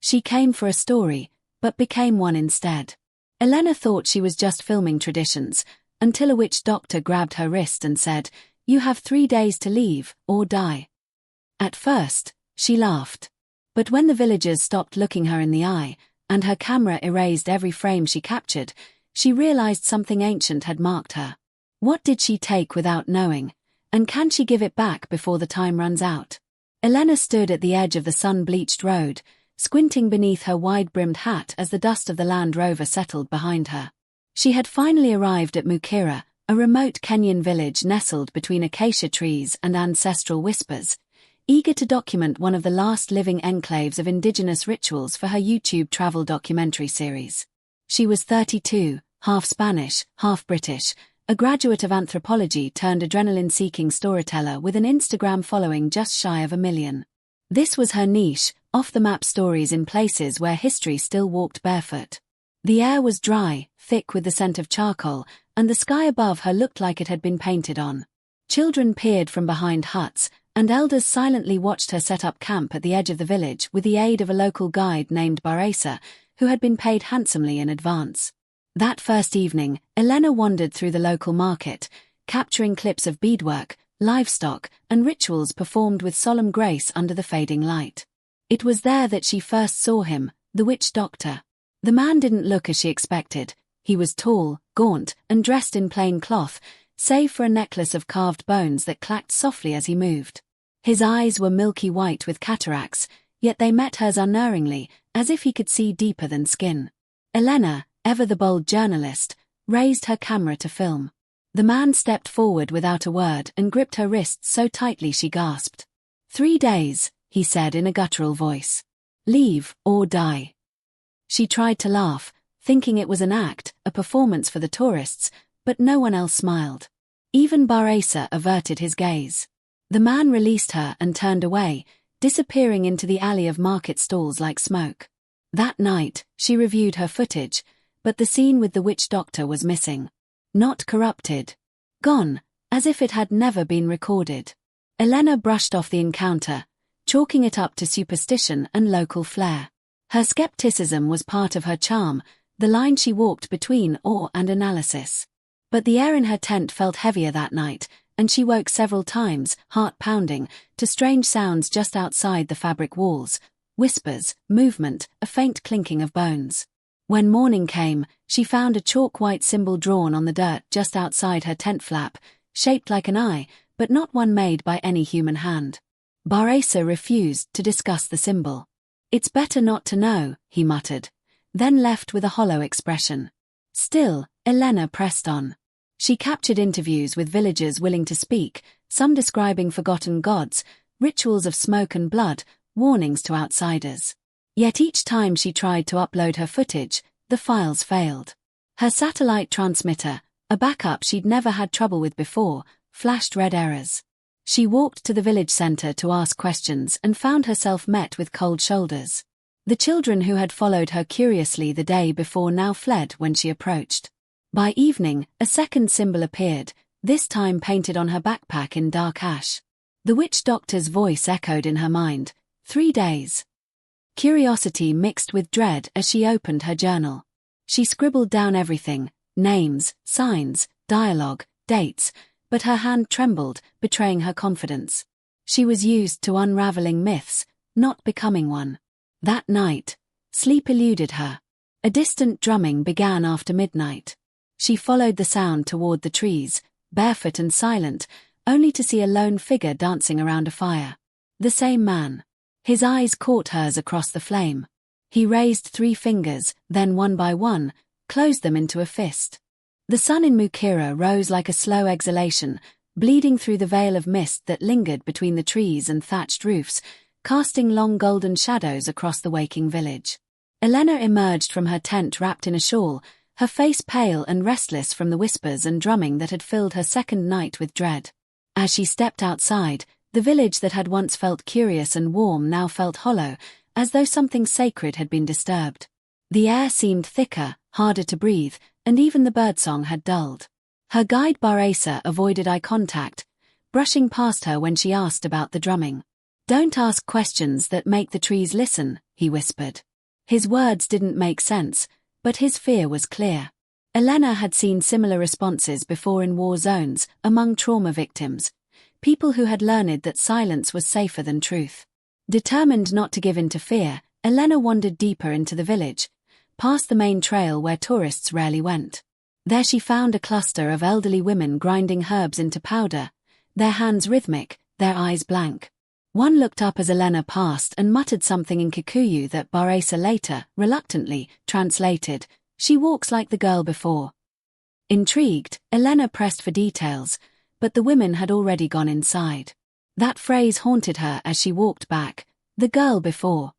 She came for a story, but became one instead. Elena thought she was just filming traditions, until a witch doctor grabbed her wrist and said, "You have 3 days to leave, or die." At first, she laughed. But when the villagers stopped looking her in the eye, and her camera erased every frame she captured, she realized something ancient had marked her. What did she take without knowing, and can she give it back before the time runs out? Elena stood at the edge of the sun-bleached road, squinting beneath her wide-brimmed hat as the dust of the Land Rover settled behind her. She had finally arrived at Mukira, a remote Kenyan village nestled between acacia trees and ancestral whispers, eager to document one of the last living enclaves of indigenous rituals for her YouTube travel documentary series. She was 32, half Spanish, half British, a graduate of anthropology turned adrenaline-seeking storyteller with an Instagram following just shy of 1 million. This was her niche, off-the-map stories in places where history still walked barefoot. The air was dry, thick with the scent of charcoal, and the sky above her looked like it had been painted on. Children peered from behind huts, and elders silently watched her set up camp at the edge of the village with the aid of a local guide named Baresa, who had been paid handsomely in advance. That first evening, Elena wandered through the local market, capturing clips of beadwork, livestock, and rituals performed with solemn grace under the fading light. It was there that she first saw him, the witch doctor. The man didn't look as she expected. He was tall, gaunt, and dressed in plain cloth, save for a necklace of carved bones that clacked softly as he moved. His eyes were milky white with cataracts, yet they met hers unerringly, as if he could see deeper than skin. Elena, ever the bold journalist, raised her camera to film. The man stepped forward without a word and gripped her wrists so tightly she gasped. 3 days, he said in a guttural voice. Leave, or die. She tried to laugh, thinking it was an act, a performance for the tourists, but no one else smiled. Even Baresa averted his gaze. The man released her and turned away, disappearing into the alley of market stalls like smoke. That night, she reviewed her footage, but the scene with the witch doctor was missing. Not corrupted. Gone, as if it had never been recorded. Elena brushed off the encounter, chalking it up to superstition and local flair. Her skepticism was part of her charm, the line she walked between awe and analysis. But the air in her tent felt heavier that night, and she woke several times, heart pounding, to strange sounds just outside the fabric walls, whispers, movement, a faint clinking of bones. When morning came, she found a chalk-white symbol drawn on the dirt just outside her tent flap, shaped like an eye, but not one made by any human hand. Baresa refused to discuss the symbol. It's better not to know, he muttered, then left with a hollow expression. Still, Elena pressed on. She captured interviews with villagers willing to speak, some describing forgotten gods, rituals of smoke and blood, warnings to outsiders. Yet each time she tried to upload her footage, the files failed. Her satellite transmitter, a backup she'd never had trouble with before, flashed red errors. She walked to the village center to ask questions and found herself met with cold shoulders. The children who had followed her curiously the day before now fled when she approached. By evening, a second symbol appeared, this time painted on her backpack in dark ash. The witch doctor's voice echoed in her mind, 3 days. Curiosity mixed with dread as she opened her journal. She scribbled down everything, names, signs, dialogue, dates, but her hand trembled, betraying her confidence. She was used to unraveling myths, not becoming one. That night, sleep eluded her. A distant drumming began after midnight. She followed the sound toward the trees, barefoot and silent, only to see a lone figure dancing around a fire. The same man. His eyes caught hers across the flame. He raised 3 fingers, then one by one, closed them into a fist. The sun in Mukira rose like a slow exhalation, bleeding through the veil of mist that lingered between the trees and thatched roofs, casting long golden shadows across the waking village. Elena emerged from her tent wrapped in a shawl, her face pale and restless from the whispers and drumming that had filled her second night with dread. As she stepped outside, the village that had once felt curious and warm now felt hollow, as though something sacred had been disturbed. The air seemed thicker, harder to breathe, and even the birdsong had dulled. Her guide Baresa avoided eye contact, brushing past her when she asked about the drumming. "Don't ask questions that make the trees listen," he whispered. His words didn't make sense, but his fear was clear. Elena had seen similar responses before in war zones, among trauma victims, people who had learned that silence was safer than truth. Determined not to give in to fear, Elena wandered deeper into the village, past the main trail where tourists rarely went. There she found a cluster of elderly women grinding herbs into powder, their hands rhythmic, their eyes blank. One looked up as Elena passed and muttered something in Kikuyu that Baresa later, reluctantly, translated, "She walks like the girl before." Intrigued, Elena pressed for details, but the women had already gone inside. That phrase haunted her as she walked back, the girl before.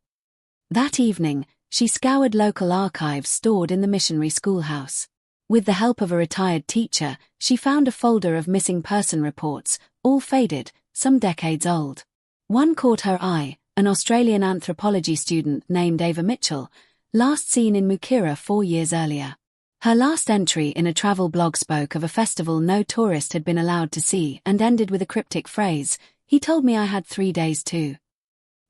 That evening, she scoured local archives stored in the missionary schoolhouse. With the help of a retired teacher, she found a folder of missing person reports, all faded, some decades old. One caught her eye, an Australian anthropology student named Ava Mitchell, last seen in Mukira 4 years earlier. Her last entry in a travel blog spoke of a festival no tourist had been allowed to see and ended with a cryptic phrase, "He told me I had 3 days too."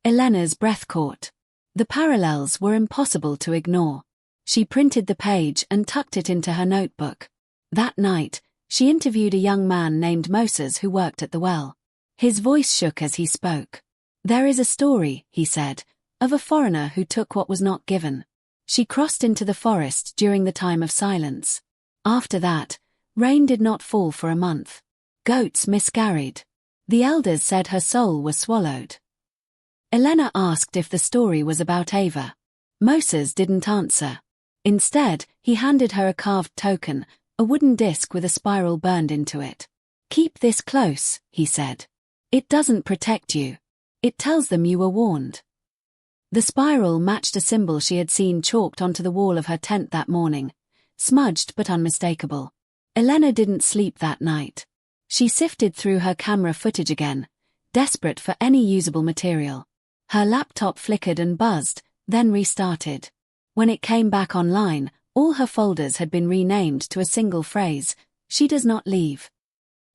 Elena's breath caught. The parallels were impossible to ignore. She printed the page and tucked it into her notebook. That night, she interviewed a young man named Moses who worked at the well. His voice shook as he spoke. "There is a story," he said, "of a foreigner who took what was not given. She crossed into the forest during the time of silence. After that, rain did not fall for a month. Goats miscarried. The elders said her soul was swallowed." Elena asked if the story was about Ava. Moses didn't answer. Instead, he handed her a carved token, a wooden disc with a spiral burned into it. "Keep this close," he said. "It doesn't protect you. It tells them you were warned." The spiral matched a symbol she had seen chalked onto the wall of her tent that morning, smudged but unmistakable. Elena didn't sleep that night. She sifted through her camera footage again, desperate for any usable material. Her laptop flickered and buzzed, then restarted. When it came back online, all her folders had been renamed to a single phrase, "She does not leave."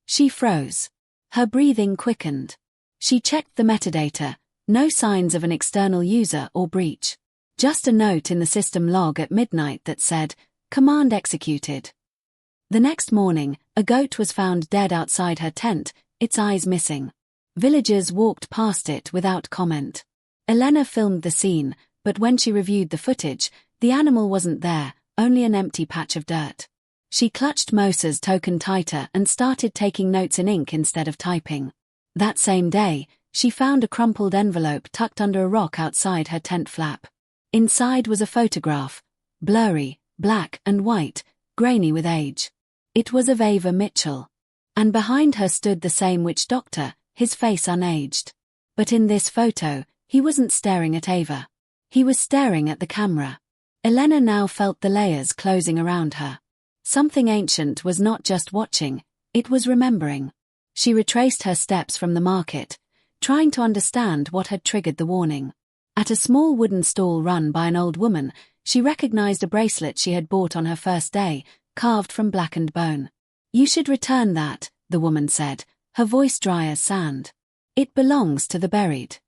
She froze. Her breathing quickened. She checked the metadata, no signs of an external user or breach. Just a note in the system log at midnight that said, "Command executed." The next morning, a goat was found dead outside her tent, its eyes missing. Villagers walked past it without comment. Elena filmed the scene, but when she reviewed the footage, the animal wasn't there, only an empty patch of dirt. She clutched Moses' token tighter and started taking notes in ink instead of typing. That same day, she found a crumpled envelope tucked under a rock outside her tent flap. Inside was a photograph, blurry, black and white, grainy with age. It was of Ava Mitchell. And behind her stood the same witch doctor, his face unaged. But in this photo, he wasn't staring at Ava. He was staring at the camera. Elena now felt the layers closing around her. Something ancient was not just watching, it was remembering. She retraced her steps from the market, trying to understand what had triggered the warning. At a small wooden stall run by an old woman, she recognized a bracelet she had bought on her first day, carved from blackened bone. "You should return that," the woman said, her voice dry as sand. "It belongs to the buried."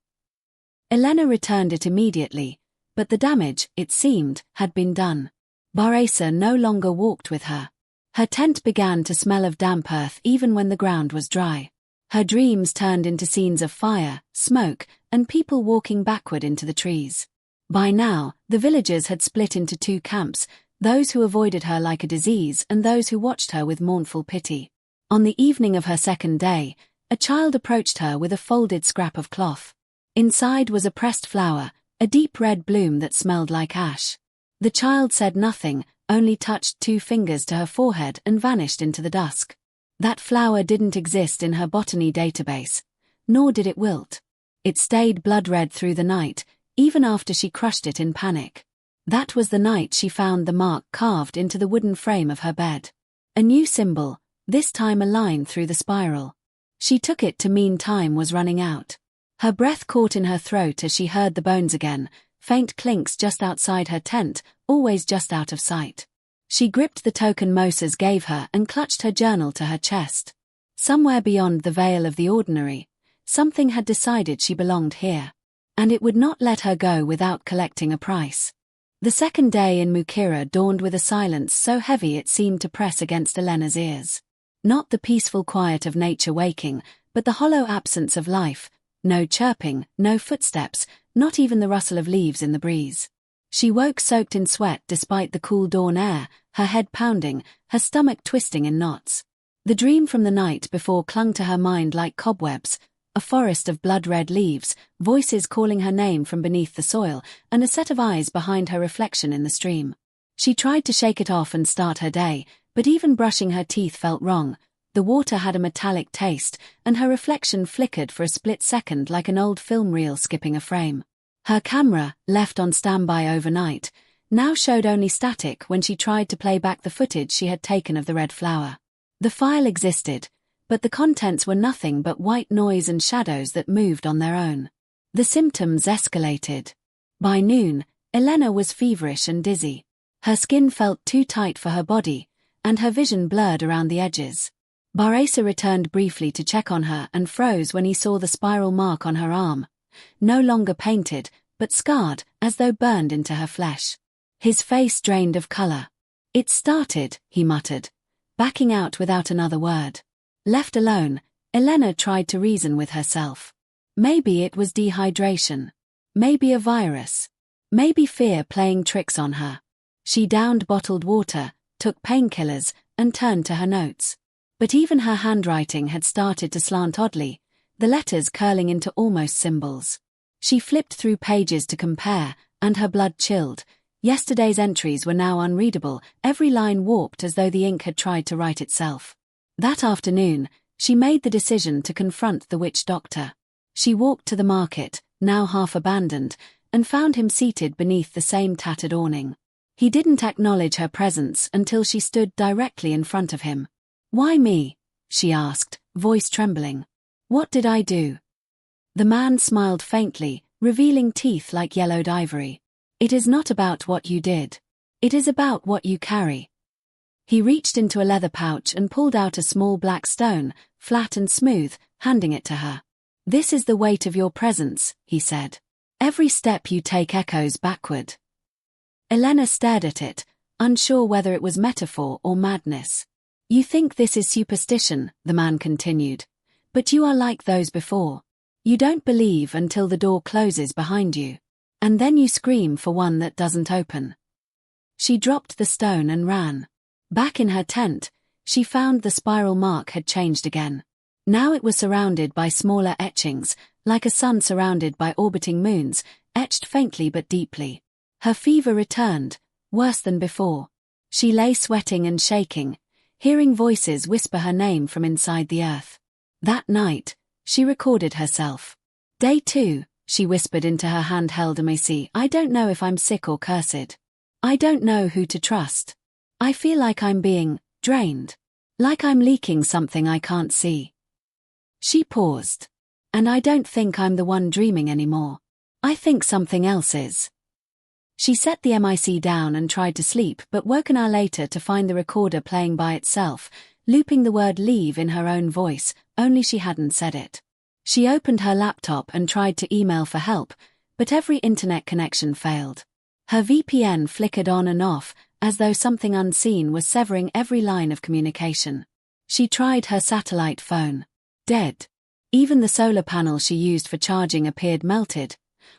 Elena returned it immediately, but the damage, it seemed, had been done. Baresa no longer walked with her. Her tent began to smell of damp earth even when the ground was dry. Her dreams turned into scenes of fire, smoke, and people walking backward into the trees. By now, the villagers had split into 2 camps, those who avoided her like a disease and those who watched her with mournful pity. On the evening of her second day, a child approached her with a folded scrap of cloth. Inside was a pressed flower, a deep red bloom that smelled like ash. The child said nothing, only touched 2 fingers to her forehead and vanished into the dusk. That flower didn't exist in her botany database, nor did it wilt. It stayed blood-red through the night, even after she crushed it in panic. That was the night she found the mark carved into the wooden frame of her bed. A new symbol, this time a line through the spiral. She took it to mean time was running out. Her breath caught in her throat as she heard the bones again, faint clinks just outside her tent, always just out of sight. She gripped the token Moses gave her and clutched her journal to her chest. Somewhere beyond the veil of the ordinary, something had decided she belonged here. And it would not let her go without collecting a price. The second day in Mukira dawned with a silence so heavy it seemed to press against Elena's ears. Not the peaceful quiet of nature waking, but the hollow absence of life, no chirping, no footsteps, not even the rustle of leaves in the breeze. She woke soaked in sweat despite the cool dawn air, her head pounding, her stomach twisting in knots. The dream from the night before clung to her mind like cobwebs, a forest of blood-red leaves, voices calling her name from beneath the soil, and a set of eyes behind her reflection in the stream. She tried to shake it off and start her day, but even brushing her teeth felt wrong. The water had a metallic taste, and her reflection flickered for a split second like an old film reel skipping a frame. Her camera, left on standby overnight, now showed only static when she tried to play back the footage she had taken of the red flower. The file existed, but the contents were nothing but white noise and shadows that moved on their own. The symptoms escalated. By noon, Elena was feverish and dizzy. Her skin felt too tight for her body, and her vision blurred around the edges. Baresa returned briefly to check on her and froze when he saw the spiral mark on her arm. No longer painted, but scarred, as though burned into her flesh. His face drained of color. "It started," he muttered, backing out without another word. Left alone, Elena tried to reason with herself. Maybe it was dehydration. Maybe a virus. Maybe fear playing tricks on her. She downed bottled water, took painkillers, and turned to her notes. But even her handwriting had started to slant oddly, the letters curling into almost symbols. She flipped through pages to compare, and her blood chilled. Yesterday's entries were now unreadable, every line warped as though the ink had tried to write itself. That afternoon, she made the decision to confront the witch doctor. She walked to the market, now half abandoned, and found him seated beneath the same tattered awning. He didn't acknowledge her presence until she stood directly in front of him. "Why me?" she asked, voice trembling. "What did I do?" The man smiled faintly, revealing teeth like yellowed ivory. "It is not about what you did. It is about what you carry." He reached into a leather pouch and pulled out a small black stone, flat and smooth, handing it to her. "This is the weight of your presence," he said. "Every step you take echoes backward." Elena stared at it, unsure whether it was metaphor or madness. "You think this is superstition," the man continued, "but you are like those before. You don't believe until the door closes behind you. And then you scream for one that doesn't open." She dropped the stone and ran. Back in her tent, she found the spiral mark had changed again. Now it was surrounded by smaller etchings, like a sun surrounded by orbiting moons, etched faintly but deeply. Her fever returned, worse than before. She lay sweating and shaking, hearing voices whisper her name from inside the earth. That night, she recorded herself. "Day 2, she whispered into her handheld MAC, "I don't know if I'm sick or cursed. I don't know who to trust. I feel like I'm being drained. Like I'm leaking something I can't see." She paused. "And I don't think I'm the one dreaming anymore. I think something else is." She set the MIC down and tried to sleep, but woke an hour later to find the recorder playing by itself, looping the word leave in her own voice, only she hadn't said it. She opened her laptop and tried to email for help, but every internet connection failed. Her VPN flickered on and off, as though something unseen was severing every line of communication. She tried her satellite phone. Dead. Even the solar panel she used for charging appeared melted,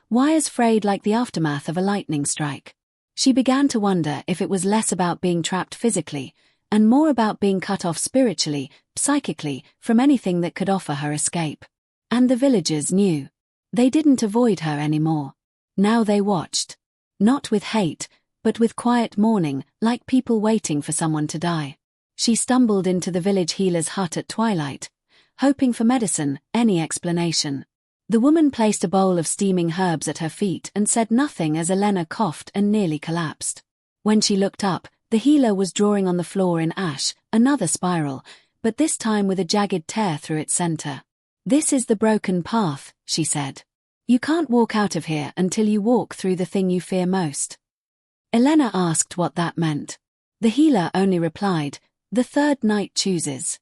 wires frayed like the aftermath of a lightning strike. She began to wonder if it was less about being trapped physically, and more about being cut off spiritually, psychically, from anything that could offer her escape. And the villagers knew. They didn't avoid her anymore. Now they watched. Not with hate, but with quiet mourning, like people waiting for someone to die. She stumbled into the village healer's hut at twilight, hoping for medicine, any explanation. The woman placed a bowl of steaming herbs at her feet and said nothing as Elena coughed and nearly collapsed. When she looked up, the healer was drawing on the floor in ash, another spiral, but this time with a jagged tear through its center. "This is the broken path," she said. "You can't walk out of here until you walk through the thing you fear most." Elena asked what that meant. The healer only replied, "The third night chooses."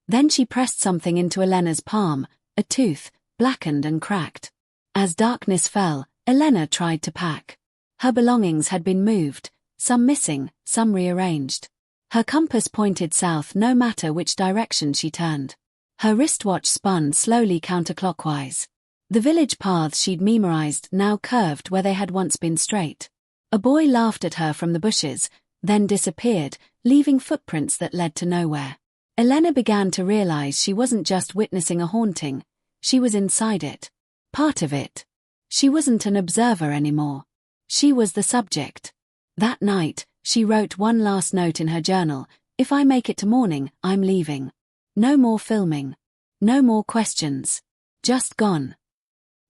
Then she pressed something into Elena's palm, a tooth, blackened and cracked. As darkness fell, Elena tried to pack. Her belongings had been moved, some missing, some rearranged. Her compass pointed south no matter which direction she turned. Her wristwatch spun slowly counterclockwise. The village paths she'd memorized now curved where they had once been straight. A boy laughed at her from the bushes, then disappeared, leaving footprints that led to nowhere. Elena began to realize she wasn't just witnessing a haunting, she was inside it. Part of it. She wasn't an observer anymore. She was the subject. That night, she wrote one last note in her journal: "If I make it to morning, I'm leaving. No more filming. No more questions. Just gone."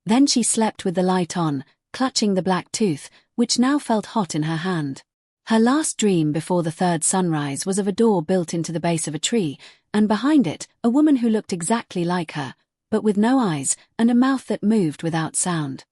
Then she slept with the light on, clutching the black tooth, which now felt hot in her hand. Her last dream before the third sunrise was of a door built into the base of a tree, and behind it, a woman who looked exactly like her, but with no eyes and a mouth that moved without sound.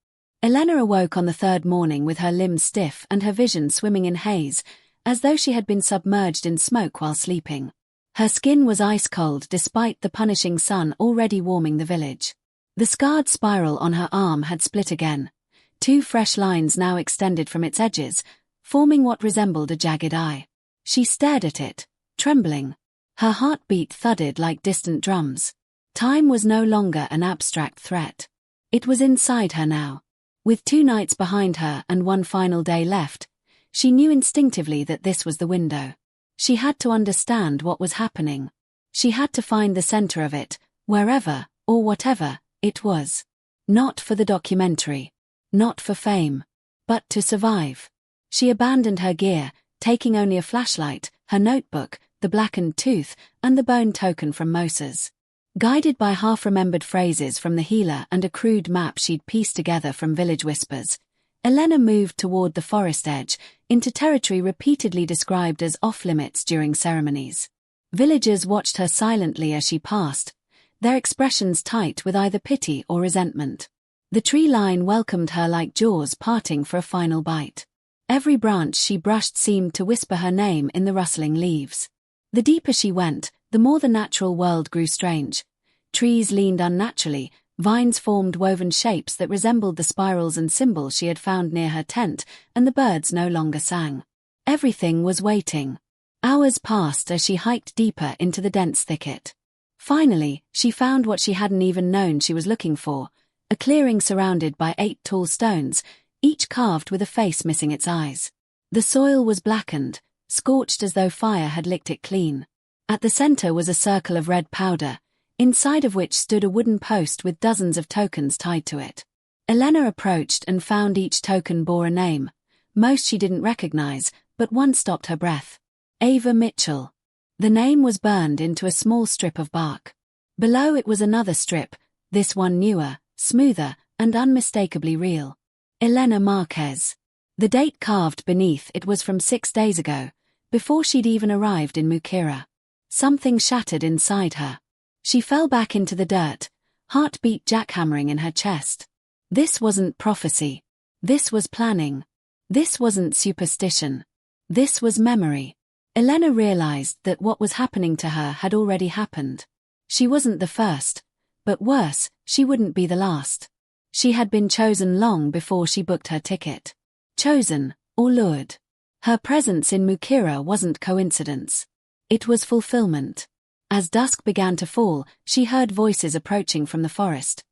Elena awoke on the third morning with her limbs stiff and her vision swimming in haze, as though she had been submerged in smoke while sleeping. Her skin was ice-cold despite the punishing sun already warming the village. The scarred spiral on her arm had split again. 2 fresh lines now extended from its edges, forming what resembled a jagged eye. She stared at it, trembling. Her heartbeat thudded like distant drums. Time was no longer an abstract threat. It was inside her now. With 2 nights behind her and 1 final day left, she knew instinctively that this was the window. She had to understand what was happening. She had to find the center of it, wherever, or whatever, it was. Not for the documentary. Not for fame. But to survive. She abandoned her gear, taking only a flashlight, her notebook, the blackened tooth, and the bone token from Moses. Guided by half-remembered phrases from the healer and a crude map she'd pieced together from village whispers, Elena moved toward the forest edge, into territory repeatedly described as off-limits during ceremonies. Villagers watched her silently as she passed, their expressions tight with either pity or resentment. The tree line welcomed her like jaws parting for a final bite. Every branch she brushed seemed to whisper her name in the rustling leaves. The deeper she went, the more the natural world grew strange. Trees leaned unnaturally, vines formed woven shapes that resembled the spirals and symbols she had found near her tent, and the birds no longer sang. Everything was waiting. Hours passed as she hiked deeper into the dense thicket. Finally, she found what she hadn't even known she was looking for, a clearing surrounded by 8 tall stones, each carved with a face missing its eyes. The soil was blackened, scorched as though fire had licked it clean. At the center was a circle of red powder, inside of which stood a wooden post with dozens of tokens tied to it. Elena approached and found each token bore a name. Most she didn't recognize, but one stopped her breath. Ava Mitchell. The name was burned into a small strip of bark. Below it was another strip, this one newer, smoother, and unmistakably real. Elena Marquez. The date carved beneath it was from 6 days ago, before she'd even arrived in Mukira. Something shattered inside her. She fell back into the dirt, heartbeat jackhammering in her chest. This wasn't prophecy. This was planning. This wasn't superstition. This was memory. Elena realized that what was happening to her had already happened. She wasn't the first, but worse, she wouldn't be the last. She had been chosen long before she booked her ticket. Chosen, or lured. Her presence in Mukira wasn't coincidence. It was fulfillment. As dusk began to fall, she heard voices approaching from the forest,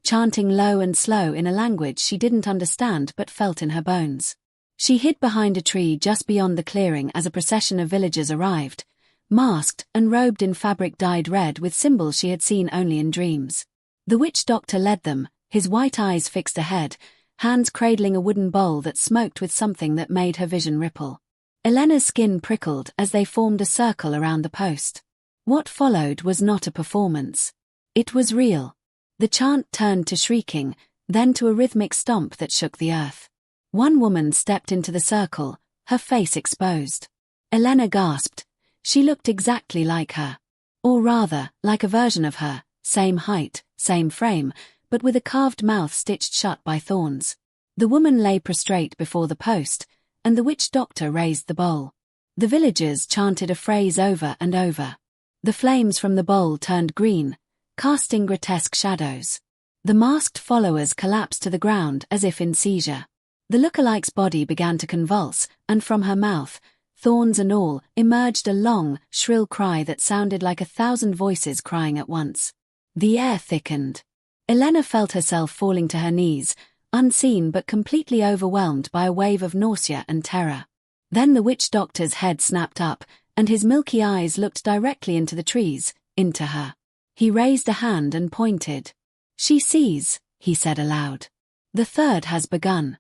chanting low and slow in a language she didn't understand but felt in her bones. She hid behind a tree just beyond the clearing as a procession of villagers arrived, masked and robed in fabric dyed red with symbols she had seen only in dreams. The witch doctor led them, his white eyes fixed ahead, hands cradling a wooden bowl that smoked with something that made her vision ripple. Elena's skin prickled as they formed a circle around the post. What followed was not a performance. It was real. The chant turned to shrieking, then to a rhythmic stomp that shook the earth. One woman stepped into the circle, her face exposed. Elena gasped. She looked exactly like her. Or rather, like a version of her, same height, same frame, but with a carved mouth stitched shut by thorns. The woman lay prostrate before the post, and the witch doctor raised the bowl. The villagers chanted a phrase over and over. The flames from the bowl turned green, casting grotesque shadows. The masked followers collapsed to the ground as if in seizure. The lookalike's body began to convulse, and from her mouth, thorns and all, emerged a long, shrill cry that sounded like 1,000 voices crying at once. The air thickened. Elena felt herself falling to her knees, unseen but completely overwhelmed by a wave of nausea and terror. Then the witch doctor's head snapped up, and his milky eyes looked directly into the trees, into her. He raised a hand and pointed. "She sees," he said aloud. "The third has begun."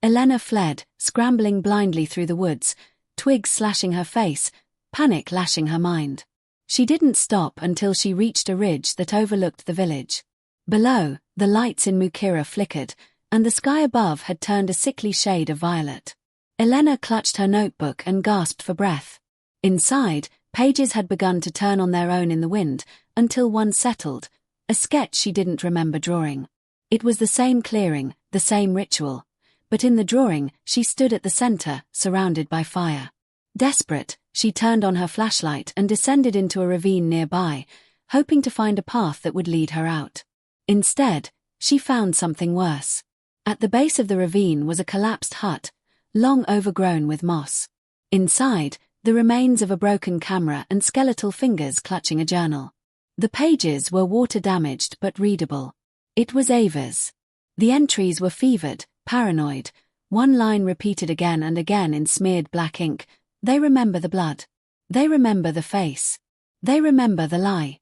Elena fled, scrambling blindly through the woods, twigs slashing her face, panic lashing her mind. She didn't stop until she reached a ridge that overlooked the village. Below, the lights in Mukira flickered, and the sky above had turned a sickly shade of violet. Elena clutched her notebook and gasped for breath. Inside, pages had begun to turn on their own in the wind, until one settled, a sketch she didn't remember drawing. It was the same clearing, the same ritual. But in the drawing, she stood at the center, surrounded by fire. Desperate, she turned on her flashlight and descended into a ravine nearby, hoping to find a path that would lead her out. Instead, she found something worse. At the base of the ravine was a collapsed hut, long overgrown with moss. Inside, the remains of a broken camera and skeletal fingers clutching a journal. The pages were water-damaged but readable. It was Ava's. The entries were fevered, paranoid, one line repeated again and again in smeared black ink. "They remember the blood. They remember the face. They remember the lie."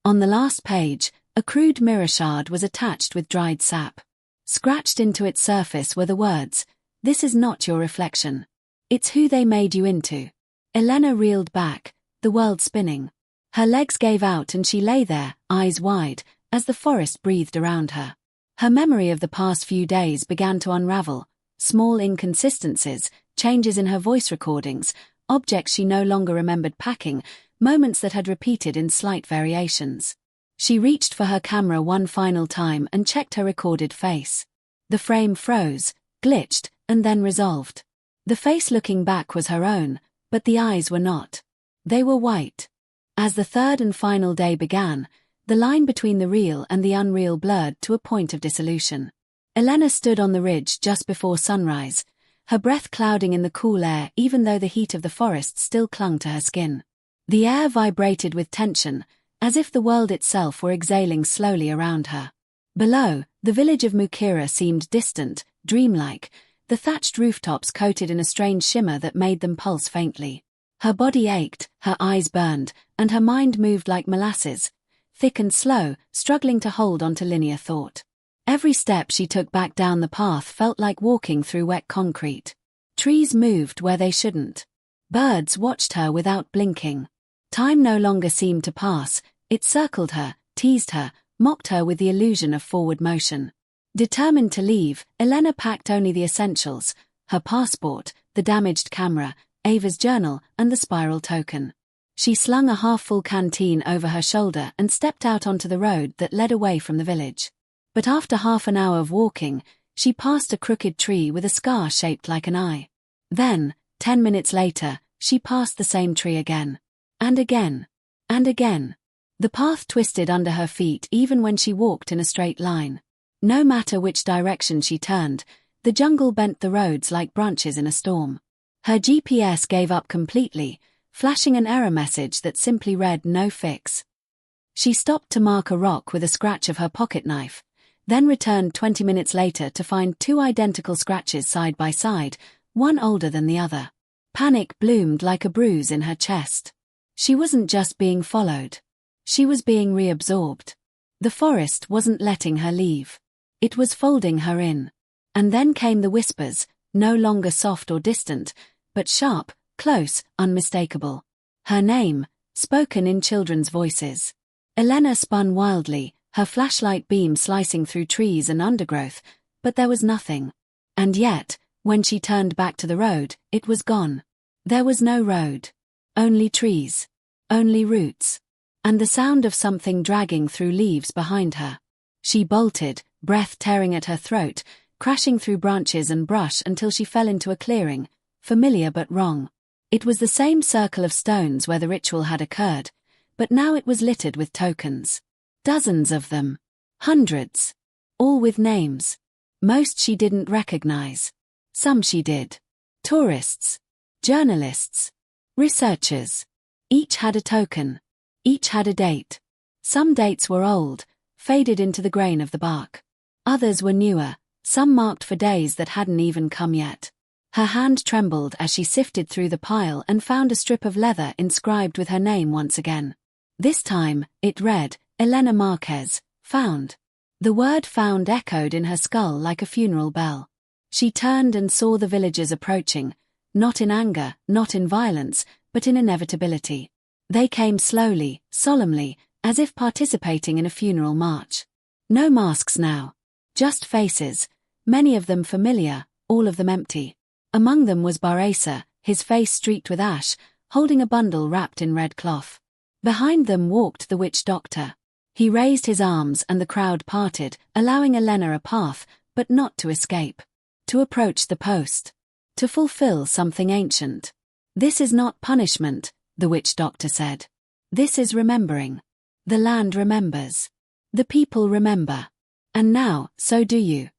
On the last page, a crude mirror shard was attached with dried sap. Scratched into its surface were the words, "This is not your reflection. It's who they made you into." Elena reeled back, the world spinning. Her legs gave out and she lay there, eyes wide, as the forest breathed around her. Her memory of the past few days began to unravel, small inconsistencies, changes in her voice recordings, objects she no longer remembered packing, moments that had repeated in slight variations. She reached for her camera one final time and checked her recorded face. The frame froze, glitched, and then resolved. The face looking back was her own, but the eyes were not. They were white. As the third and final day began, the line between the real and the unreal blurred to a point of dissolution. Elena stood on the ridge just before sunrise, her breath clouding in the cool air even though the heat of the forest still clung to her skin. The air vibrated with tension, as if the world itself were exhaling slowly around her. Below, the village of Mukira seemed distant, dreamlike, the thatched rooftops coated in a strange shimmer that made them pulse faintly. Her body ached, her eyes burned, and her mind moved like molasses, thick and slow, struggling to hold onto linear thought. Every step she took back down the path felt like walking through wet concrete. Trees moved where they shouldn't. Birds watched her without blinking. Time no longer seemed to pass, it circled her, teased her, mocked her with the illusion of forward motion. Determined to leave, Elena packed only the essentials, her passport, the damaged camera, Ava's journal, and the spiral token. She slung a half-full canteen over her shoulder and stepped out onto the road that led away from the village. But after half an hour of walking, she passed a crooked tree with a scar shaped like an eye. Then, 10 minutes later, she passed the same tree again. And again. And again. The path twisted under her feet even when she walked in a straight line. No matter which direction she turned, the jungle bent the roads like branches in a storm. Her GPS gave up completely, flashing an error message that simply read "no fix." She stopped to mark a rock with a scratch of her pocket knife, then returned 20 minutes later to find 2 identical scratches side by side, one older than the other. Panic bloomed like a bruise in her chest. She wasn't just being followed. She was being reabsorbed. The forest wasn't letting her leave. It was folding her in. And then came the whispers, no longer soft or distant, but sharp, close, unmistakable. Her name, spoken in children's voices. Elena spun wildly, her flashlight beam slicing through trees and undergrowth, but there was nothing. And yet, when she turned back to the road, it was gone. There was no road. Only trees. Only roots. And the sound of something dragging through leaves behind her. She bolted, breath tearing at her throat, crashing through branches and brush until she fell into a clearing, familiar but wrong. It was the same circle of stones where the ritual had occurred, but now it was littered with tokens. Dozens of them. Hundreds. All with names. Most she didn't recognize. Some she did. Tourists. Journalists. Researchers. Each had a token. Each had a date. Some dates were old, faded into the grain of the bark. Others were newer, some marked for days that hadn't even come yet. Her hand trembled as she sifted through the pile and found a strip of leather inscribed with her name once again. This time, it read, Elena Marquez, found. The word found echoed in her skull like a funeral bell. She turned and saw the villagers approaching, not in anger, not in violence, but in inevitability. They came slowly, solemnly, as if participating in a funeral march. No masks now. Just faces, many of them familiar, all of them empty. Among them was Baresa, his face streaked with ash, holding a bundle wrapped in red cloth. Behind them walked the witch doctor. He raised his arms and the crowd parted, allowing Elena a path, but not to escape. To approach the post. To fulfill something ancient. This is not punishment, the witch doctor said. This is remembering. The land remembers. The people remember. And now, so do you.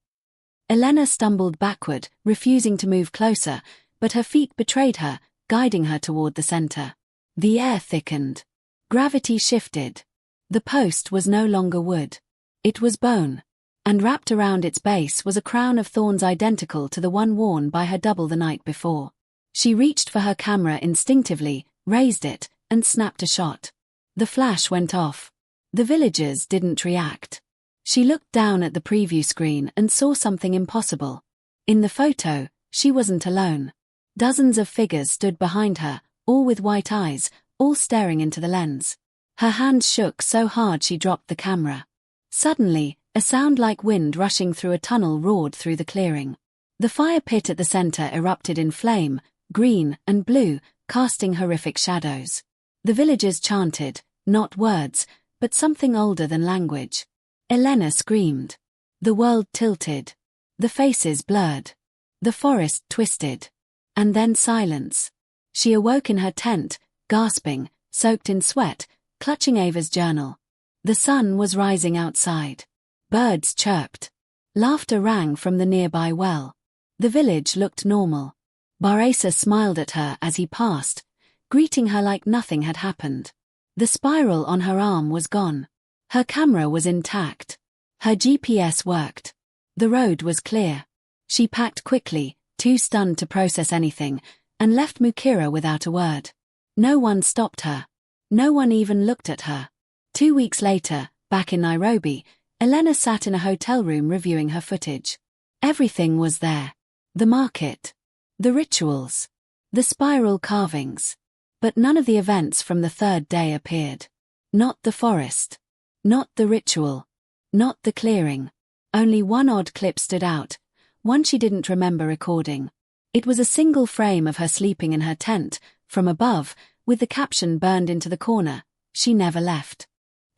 Elena stumbled backward, refusing to move closer, but her feet betrayed her, guiding her toward the center. The air thickened. Gravity shifted. The post was no longer wood. It was bone. And wrapped around its base was a crown of thorns identical to the one worn by her double the night before. She reached for her camera instinctively, raised it, and snapped a shot. The flash went off. The villagers didn't react. She looked down at the preview screen and saw something impossible. In the photo, she wasn't alone. Dozens of figures stood behind her, all with white eyes, all staring into the lens. Her hands shook so hard she dropped the camera. Suddenly, a sound like wind rushing through a tunnel roared through the clearing. The fire pit at the center erupted in flame, green and blue, casting horrific shadows. The villagers chanted, not words, but something older than language. Elena screamed. The world tilted. The faces blurred. The forest twisted. And then silence. She awoke in her tent, gasping, soaked in sweat, clutching Ava's journal. The sun was rising outside. Birds chirped. Laughter rang from the nearby well. The village looked normal. Baresa smiled at her as he passed, greeting her like nothing had happened. The spiral on her arm was gone. Her camera was intact. Her GPS worked. The road was clear. She packed quickly, too stunned to process anything, and left Mukira without a word. No one stopped her. No one even looked at her. 2 weeks later, back in Nairobi, Elena sat in a hotel room reviewing her footage. Everything was there. The market. The rituals. The spiral carvings. But none of the events from the third day appeared. Not the forest. Not the ritual. Not the clearing. Only one odd clip stood out, one she didn't remember recording. It was a single frame of her sleeping in her tent, from above, with the caption burned into the corner, "She never left."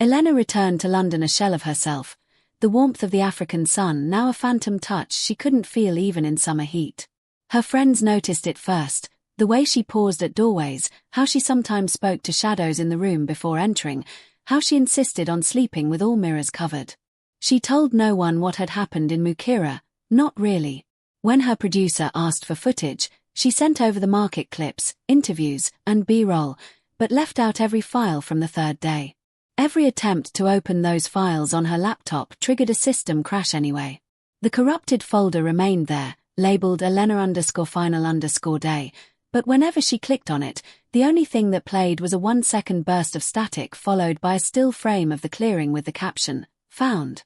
Elena returned to London a shell of herself, the warmth of the African sun now a phantom touch she couldn't feel even in summer heat. Her friends noticed it first, the way she paused at doorways, how she sometimes spoke to shadows in the room before entering, how she insisted on sleeping with all mirrors covered. She told no one what had happened in Mukira, not really. When her producer asked for footage, she sent over the market clips, interviews, and B-roll, but left out every file from the third day. Every attempt to open those files on her laptop triggered a system crash anyway. The corrupted folder remained there, labeled Elena_final_day, but whenever she clicked on it, the only thing that played was a 1-second burst of static followed by a still frame of the clearing with the caption, "Found."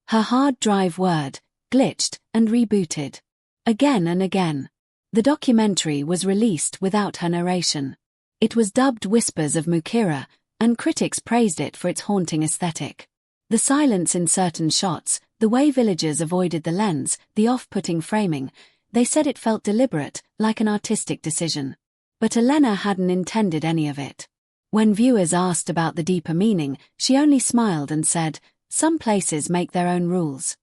Her hard drive word, glitched, and rebooted. Again and again. The documentary was released without her narration. It was dubbed Whispers of Mukira, and critics praised it for its haunting aesthetic. The silence in certain shots, the way villagers avoided the lens, the off-putting framing, they said it felt deliberate, like an artistic decision. But Elena hadn't intended any of it. When viewers asked about the deeper meaning, she only smiled and said, "Some places make their own rules."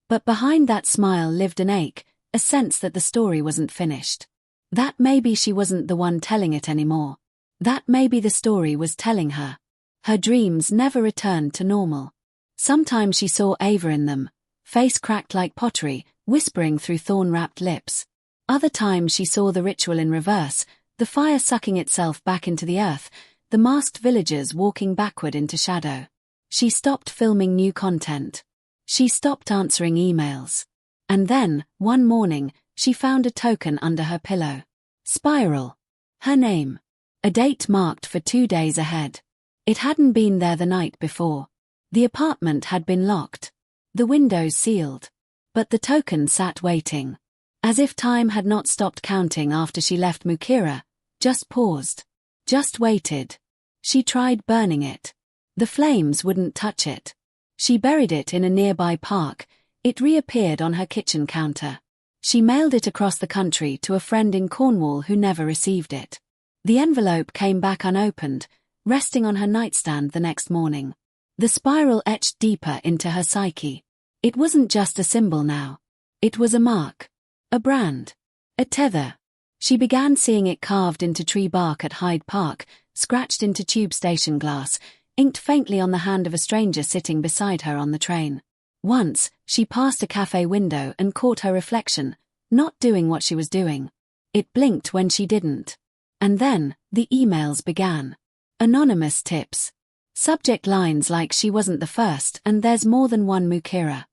But behind that smile lived an ache, a sense that the story wasn't finished. That maybe she wasn't the one telling it anymore. That maybe the story was telling her. Her dreams never returned to normal. Sometimes she saw Ava in them, face cracked like pottery, whispering through thorn-wrapped lips. Other times she saw the ritual in reverse, the fire sucking itself back into the earth, the masked villagers walking backward into shadow. She stopped filming new content. She stopped answering emails. And then, one morning, she found a token under her pillow. Spiral. Her name. A date marked for 2 days ahead. It hadn't been there the night before. The apartment had been locked. The windows sealed. But the token sat waiting. As if time had not stopped counting after she left Mukira, just paused. Just waited. She tried burning it. The flames wouldn't touch it. She buried it in a nearby park. It reappeared on her kitchen counter. She mailed it across the country to a friend in Cornwall who never received it. The envelope came back unopened, resting on her nightstand the next morning. The spiral etched deeper into her psyche. It wasn't just a symbol now. It was a mark. A brand. A tether. She began seeing it carved into tree bark at Hyde Park, scratched into tube station glass, inked faintly on the hand of a stranger sitting beside her on the train. Once, she passed a cafe window and caught her reflection, not doing what she was doing. It blinked when she didn't. And then, the emails began. Anonymous tips. Subject lines like "she wasn't the first" and "there's more than one Mukira."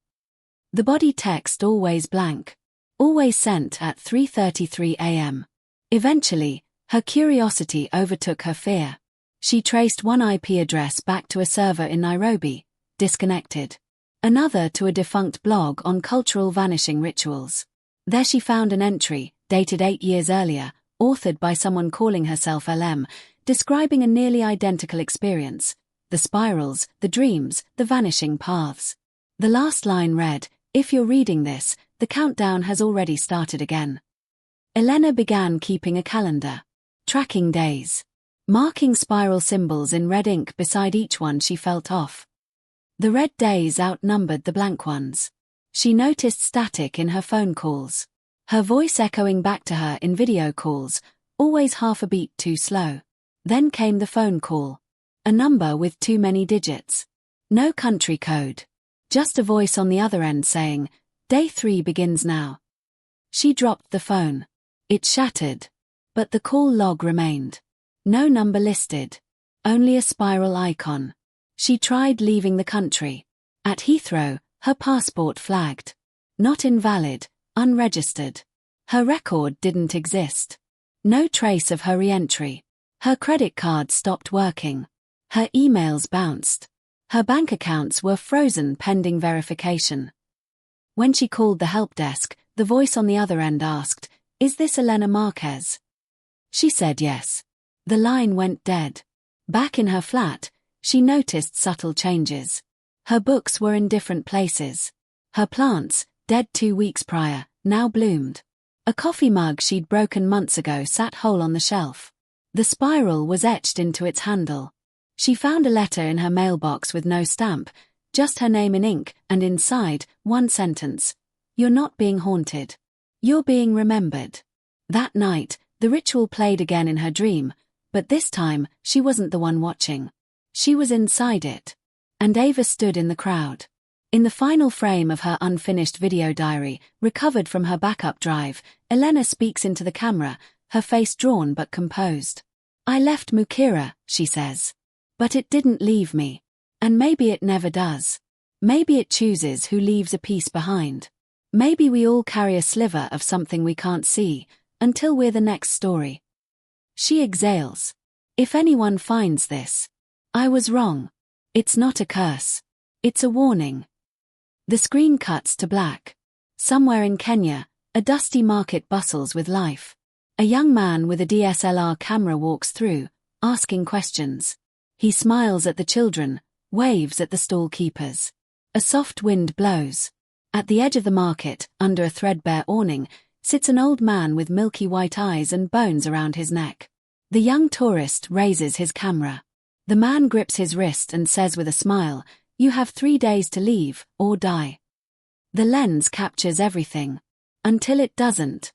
The body text always blank. Always sent at 3:33 a.m. Eventually, her curiosity overtook her fear. She traced one IP address back to a server in Nairobi, disconnected. Another to a defunct blog on cultural vanishing rituals. There she found an entry, dated 8 years earlier, authored by someone calling herself LM, describing a nearly identical experience. The spirals, the dreams, the vanishing paths. The last line read, "If you're reading this, the countdown has already started again." Elena began keeping a calendar. Tracking days. Marking spiral symbols in red ink beside each one she felt off. The red days outnumbered the blank ones. She noticed static in her phone calls. Her voice echoing back to her in video calls, always half a beat too slow. Then came the phone call. A number with too many digits. No country code. Just a voice on the other end saying, "Day 3 begins now." She dropped the phone. It shattered. But the call log remained. No number listed. Only a spiral icon. She tried leaving the country. At Heathrow, her passport flagged. Not invalid, unregistered. Her record didn't exist. No trace of her re-entry. Her credit card stopped working. Her emails bounced. Her bank accounts were frozen pending verification. When she called the help desk, the voice on the other end asked, "Is this Elena Marquez?" She said yes. The line went dead. Back in her flat, she noticed subtle changes. Her books were in different places. Her plants, dead 2 weeks prior, now bloomed. A coffee mug she'd broken months ago sat whole on the shelf. The spiral was etched into its handle. She found a letter in her mailbox with no stamp, just her name in ink, and inside, one sentence. "You're not being haunted. You're being remembered." That night, the ritual played again in her dream, but this time, she wasn't the one watching. She was inside it. And Ava stood in the crowd. In the final frame of her unfinished video diary, recovered from her backup drive, Elena speaks into the camera, her face drawn but composed. "I left Mukira," she says. "But it didn't leave me. And maybe it never does. Maybe it chooses who leaves a piece behind. Maybe we all carry a sliver of something we can't see, until we're the next story." She exhales. "If anyone finds this, I was wrong. It's not a curse. It's a warning." The screen cuts to black. Somewhere in Kenya, a dusty market bustles with life. A young man with a DSLR camera walks through, asking questions. He smiles at the children, waves at the stall keepers. A soft wind blows. At the edge of the market, under a threadbare awning, sits an old man with milky white eyes and bones around his neck. The young tourist raises his camera. The man grips his wrist and says with a smile, "You have 3 days to leave, or die." The lens captures everything. Until it doesn't.